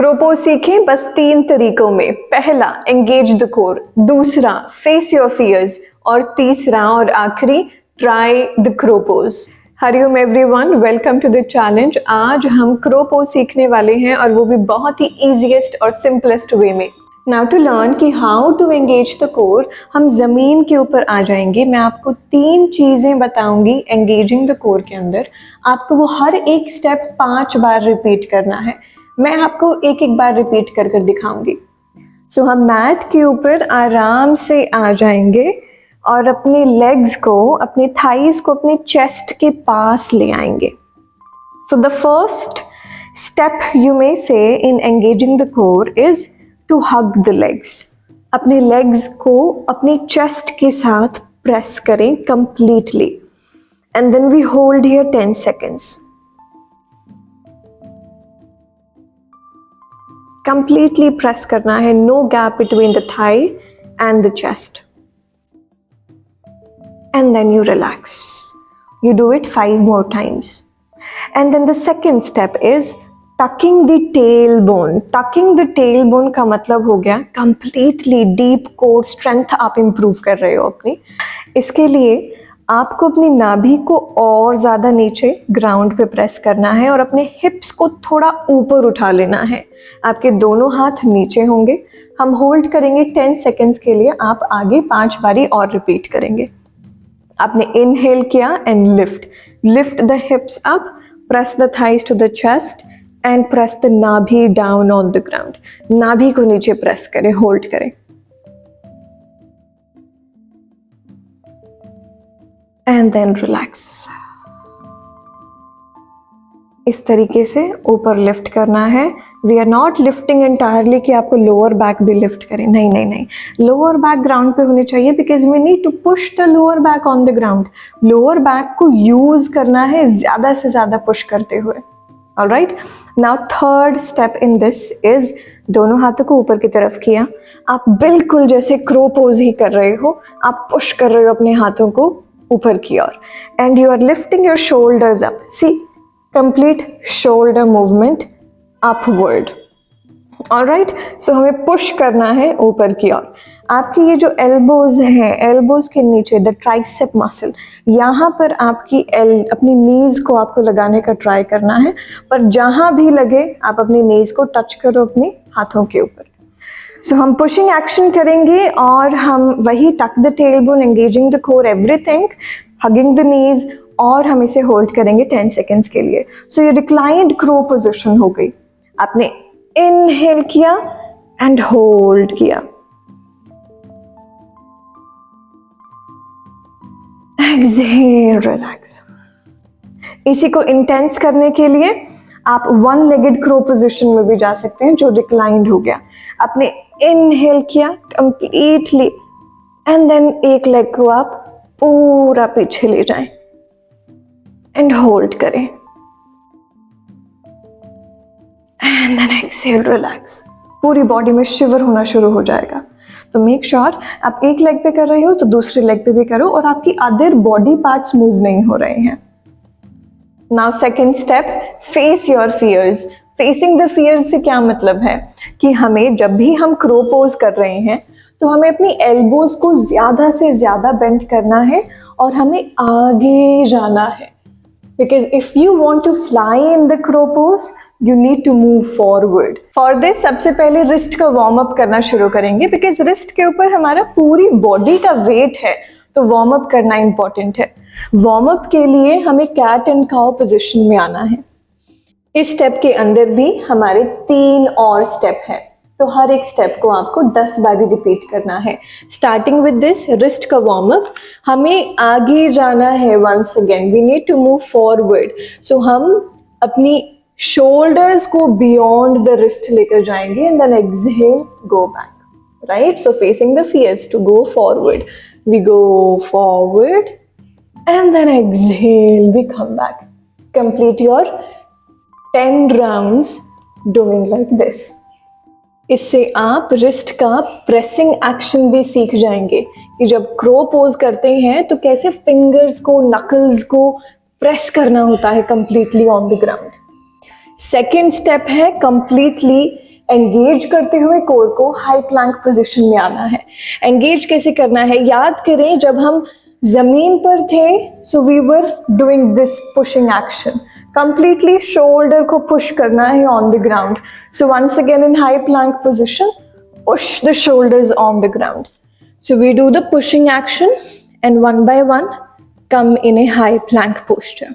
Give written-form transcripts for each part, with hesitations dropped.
Crow pose सीखें बस 3 तरीकों में। पहला, एंगेज द कोर। दूसरा, फेस योर फियर्स। और तीसरा और आखिरी, try the crow pose. Hariom everyone, welcome to the challenge. आज हम क्रो पोज सीखने वाले हैं और वो भी बहुत ही इजीएस्ट और सिंपलेस्ट वे में। नाउ टू लर्न कि how to engage the core, हम जमीन के ऊपर आ जाएंगे। मैं आपको 3 चीजें बताऊंगी एंगेजिंग द कोर के अंदर। आपको वो हर एक स्टेप 5 बार रिपीट करना है। मैं आपको एक एक बार रिपीट कर कर दिखाऊंगी। सो हम मैट के ऊपर आराम से आ जाएंगे और अपने लेग्स को, अपने थाइज को अपने चेस्ट के पास ले आएंगे। So the first step you may say in engaging the core is to hug the legs. अपने लेग्स को अपने चेस्ट के साथ प्रेस करें completely and then we hold here 10 seconds. Completely press करना है, no gap between the thigh and the chest. And then you relax. You do it 5 more times. And then the second step is tucking the tailbone. Tucking the tailbone का मतलब हो गया completely deep core strength आप improve कर रहे हो अपनी। इसके लिए आपको अपनी नाभि को और ज़्यादा नीचे ग्राउंड पे प्रेस करना है और अपने हिप्स को थोड़ा ऊपर उठा लेना है। आपके दोनों हाथ नीचे होंगे। हम होल्ड करेंगे 10 seconds के लिए। आप आगे 5 बारी और रिपीट करेंगे। आपने इनहेल किया and lift the hips up, press the thighs to the chest and press the nabhi down on the ground. नाभि को नीचे प्रेस करें, होल्ड करें एंड देन रिलैक्स। इस तरीके से ऊपर लिफ्ट करना है। We are not lifting entirely कि आपको लोअर बैक भी लिफ्ट करें, नहीं। लोअर बैक ग्राउंड पे होनी चाहिए because we need to push the lower back on the ground. Lower back को यूज करना है ज़्यादा से ज़्यादा पुश करते हुए। Alright, now third step in this is दोनों हाथों को ऊपर की तरफ किया। आप बिल्कुल जैसे क्रो पोज ही कर रहे हो, आप पुश कर रहे हो अपने हाथों को ऊपर की ओर and you are lifting your shoulders up. See, complete shoulder movement upward. Alright, so हमें पुश करना है ऊपर की ओर। आपकी ये जो एल्बोज हैं, एल्बोज के नीचे द ट्राइसेप मसल, यहाँ पर आपकी अपनी नीज को आपको लगाने का ट्राई करना है, पर जहाँ भी लगे आप अपनी नीज को टच करो अपने हाथों के ऊपर। सो हम पुशिंग एक्शन करेंगे और हम वही टक the tailbone, engaging the core, everything, hugging the knees, और हम इसे होल्ड करेंगे 10 seconds के लिए। सो ये रिक्लाइंड क्रो पोजिशन हो गई। आपने इनहेल किया एंड होल्ड किया, एक्सहेल, रिलैक्स। इसी को इंटेंस करने के लिए आप 1 legged क्रो पोजिशन में भी जा सकते हैं जो रिक्लाइंड हो गया। आपने इनहेल किया कंप्लीटली एंड देन एक लेग को आप पूरा पीछे ले जाएं एंड होल्ड करें एंड देन एक्सहेल, रिलैक्स। पूरी बॉडी में शिवर होना शुरू हो जाएगा। तो मेक श्योर आप एक लेग पे कर रहे हो तो दूसरे लेग पे भी करो और आपकी अदर बॉडी पार्ट्स मूव नहीं हो रहे हैं। Now second step, face your fears. Facing the fears से क्या मतलब है कि हमें जब भी हम क्रो पोज कर रहे हैं तो हमें अपनी एल्बोज को ज्यादा से ज्यादा बेंड करना है और हमें आगे जाना है। Because if you want to fly in the crow pose, you need to move forward. For this, सबसे पहले रिस्ट का वार्म अप करना शुरू करेंगे बिकॉज रिस्ट के ऊपर हमारा पूरी बॉडी का वेट है, तो वार्म अप करना इंपॉर्टेंट है। वार्म अप के लिए हमें कैट एंड काउ पोजिशन में आना है। इस स्टेप के अंदर भी हमारे 3 और स्टेप हैं, तो हर एक स्टेप को आपको 10 बारी रिपीट करना है। स्टार्टिंग विद दिस रिस्ट का वार्म अप, हमें आगे जाना है। Once again we need to move forward. So हम अपनी शोल्डर्स को बियॉन्ड द रिस्ट लेकर जाएंगे and then exhale, go back. Right, so facing the fears to go forward, we go forward and then exhale, we come back. Complete your 10 rounds doing like this. इससे आप wrist का pressing action भी सीख जाएंगे कि जब crow pose करते हैं तो कैसे फिंगर्स को, नकल्स को प्रेस करना होता है completely on the ground. Second step है कंप्लीटली एंगेज करते हुए कोर को हाई प्लैंक पोजीशन में आना है। एंगेज कैसे करना है, याद करें जब हम जमीन पर थे, so we were doing this pushing action, completely shoulder को पुश करना है on the ground. So once again in high plank position, push the shoulders on the ground. So we do the pushing action and one by one come in a high plank posture.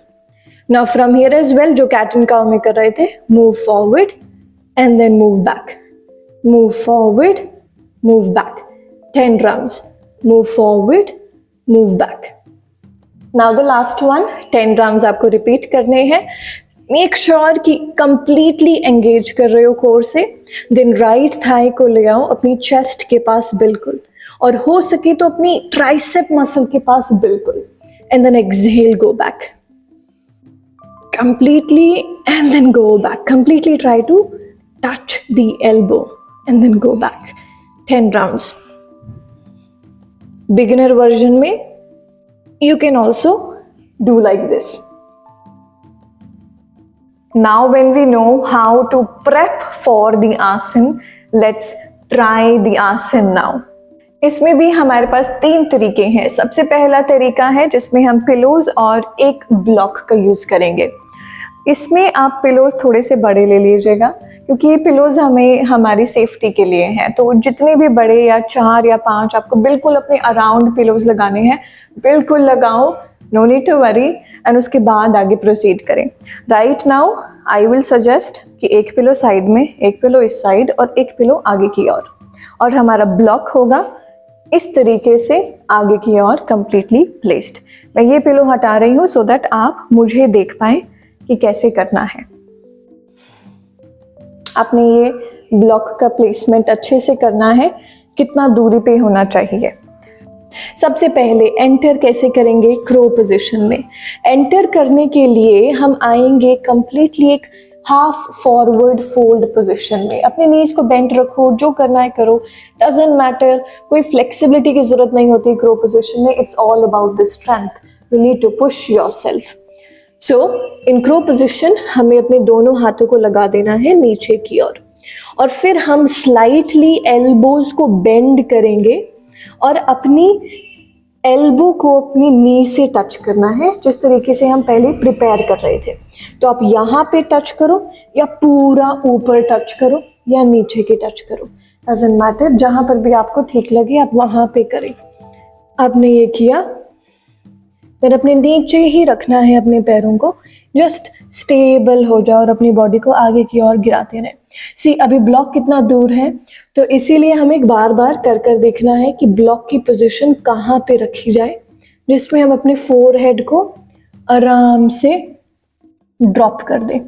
Now from here as well, जो cat and cow में कर रहे थे, move forward and then move back. Move forward, move back. 10 rounds. Move forward, move back. Now the last one, 10 rounds आपको repeat करने हैं. Make sure कि completely engage कर रहे हो कोर से। देन राइट थाई को ले आओ अपनी चेस्ट के पास बिल्कुल, और हो सके तो अपनी ट्राइसेप मसल के पास बिल्कुल। And then exhale, go back completely and then go back. Completely try to touch the elbow and then go back. 10 rounds. Beginner version में you can also do like this. Now when we know how to prep for the आसन, let's try the आसन now. इसमें भी हमारे पास 3 तरीके हैं। सबसे पहला तरीका है जिसमें हम पिलोज और एक ब्लॉक का यूज करेंगे। इसमें आप पिलोज थोड़े से बड़े ले लीजिएगा, क्योंकि ये पिलोज हमें हमारी सेफ्टी के लिए हैं। तो जितने भी बड़े या 4 या 5 आपको बिल्कुल अपने अराउंड पिलोज लगाने हैं, बिल्कुल लगाओ, no need to worry. And उसके बाद आगे प्रोसीड करें। Right now I will suggest कि एक पिलो साइड में, एक पिलो इस साइड और एक पिलो आगे की ओर, और हमारा ब्लॉक होगा इस तरीके से आगे की ओर कंप्लीटली प्लेस्ड। मैं ये पिलो हटा रही हूँ सो दैट आप मुझे देख पाएं कि कैसे करना है। आपने ये ब्लॉक का प्लेसमेंट अच्छे से करना है, कितना दूरी पे होना चाहिए। सबसे पहले एंटर कैसे करेंगे, क्रो पोजीशन में। एंटर करने के लिए हम आएंगे कंप्लीटली एक हाफ फॉरवर्ड फोल्ड पोजीशन में। अपने नीज को बेंट रखो, जो करना है करो, डजंट मैटर। कोई फ्लेक्सिबिलिटी की जरूरत नहीं होती क्रो पोजीशन में। It's all about the strength, you need to push yourself. So in crow position हमें अपने दोनों हाथों को लगा देना है नीचे की ओर, और फिर हम स्लाइटली एल्बोज को बेंड करेंगे और अपनी एल्बो को अपनी नी से टच करना है, जिस तरीके से हम पहले प्रिपेयर कर रहे थे। तो आप यहाँ पे टच करो या पूरा ऊपर टच करो या नीचे के टच करो, डजंट मैटर। जहाँ पर भी आपको ठीक लगे आप वहाँ पे करें। आपने ये किया, फिर अपने नीचे ही रखना है अपने पैरों को, जस्ट स्टेबल हो जाओ और अपनी बॉडी को आगे की ओर गिराते रहें। सी अभी ब्लॉक कितना दूर है, तो इसीलिए हमें बार बार कर कर देखना है कि ब्लॉक की पोजीशन कहाँ पे रखी जाए, जिसमें हम अपने फोरहेड को आराम से ड्रॉप कर दें।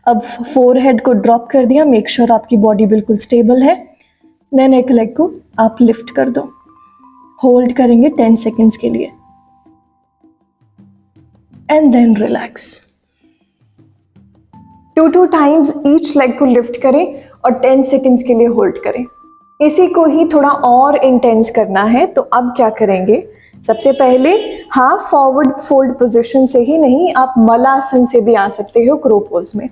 अब फोरहेड को ड्रॉप कर दिया, मेक श्योर आपकी बॉडी बिल्कुल स्टेबल है। देन एक लेग को आप लिफ्ट कर दो, होल्ड करेंगे 10 सेकेंड्स के लिए and then relax. 2 times each leg को लिफ्ट करें और 10 सेकेंड्स के लिए होल्ड करें। इसी को ही थोड़ा और इंटेंस करना है। तो अब क्या करेंगे, सबसे पहले हाफ फॉरवर्ड फोल्ड पोजीशन से ही नहीं, आप मलासन से भी आ सकते हो क्रो पोज में।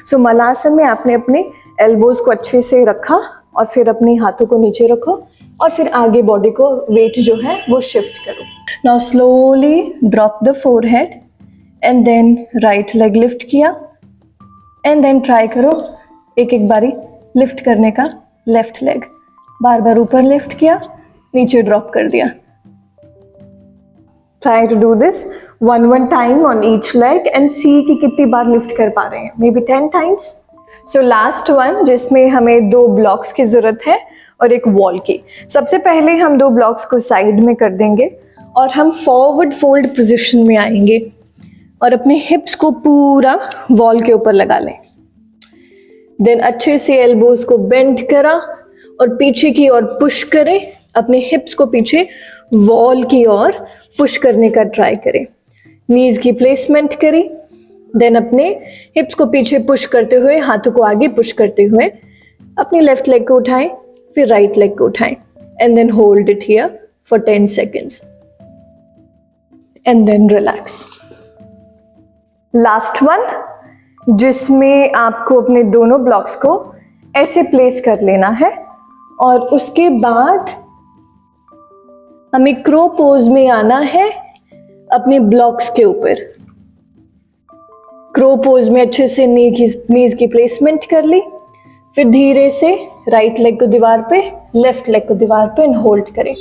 सो मलासन में आपने अपने एल्बोज को अच्छे से रखा और फिर अपने हाथों को नीचे रखो और फिर आगे बॉडी को वेट जो है वो शिफ्ट करो। Now slowly drop the forehead and then right leg lift किया एंड देन ट्राई करो एक एक बारी लिफ्ट करने का लेफ्ट लेग, बार बार ऊपर लिफ्ट किया, नीचे ड्रॉप कर दिया। Try to do this one time on each leg and see कि कितनी बार लिफ्ट कर पा रहे हैं, maybe 10 times. So last one, जिसमें हमें 2 ब्लॉक्स की जरूरत है और एक वॉल की। सबसे पहले हम 2 ब्लॉक्स को साइड में कर देंगे और हम फॉरवर्ड फोल्ड पोजीशन में आएंगे और अपने हिप्स को पूरा वॉल के ऊपर लगा लें। देन अच्छे से एल्बोज को बेंड करा और पीछे की ओर पुश करें, अपने हिप्स को पीछे वॉल की ओर पुश करने का ट्राई करें। नीज की प्लेसमेंट करी, देन अपने हिप्स को पीछे पुश करते हुए, हाथों को आगे पुश करते हुए अपनी लेफ्ट लेग को उठाएं, फिर राइट लेग को उठाएं and then hold it here for 10 seconds and then relax. Last one, जिसमें आपको अपने दोनों ब्लॉक्स को ऐसे प्लेस कर लेना है और उसके बाद हमें क्रो पोज में आना है अपने ब्लॉक्स के ऊपर। क्रो पोज में अच्छे से नीज की प्लेसमेंट कर ली, फिर धीरे से राइट लेग को दीवार पे, लेफ्ट लेग को दीवार पे एंड होल्ड करें।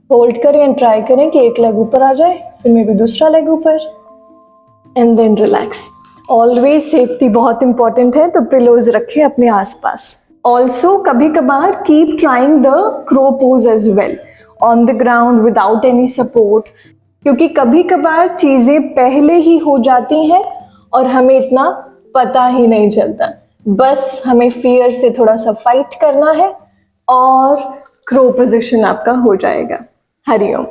होल्ड करें एंड ट्राई करें कि एक लेग ऊपर आ जाए, फिर मे भी दूसरा लेग ऊपर and then relax. Always safety बहुत इंपॉर्टेंट है, तो पिलोज रखें अपने आसपास। ऑल्सो कभी कभार keep trying the crow pose as well on the ground without any support, क्योंकि कभी कभार चीजें पहले ही हो जाती हैं और हमें इतना पता ही नहीं चलता। बस हमें फियर से थोड़ा सा फाइट करना है और क्रो पोजीशन आपका हो जाएगा। हरिओम।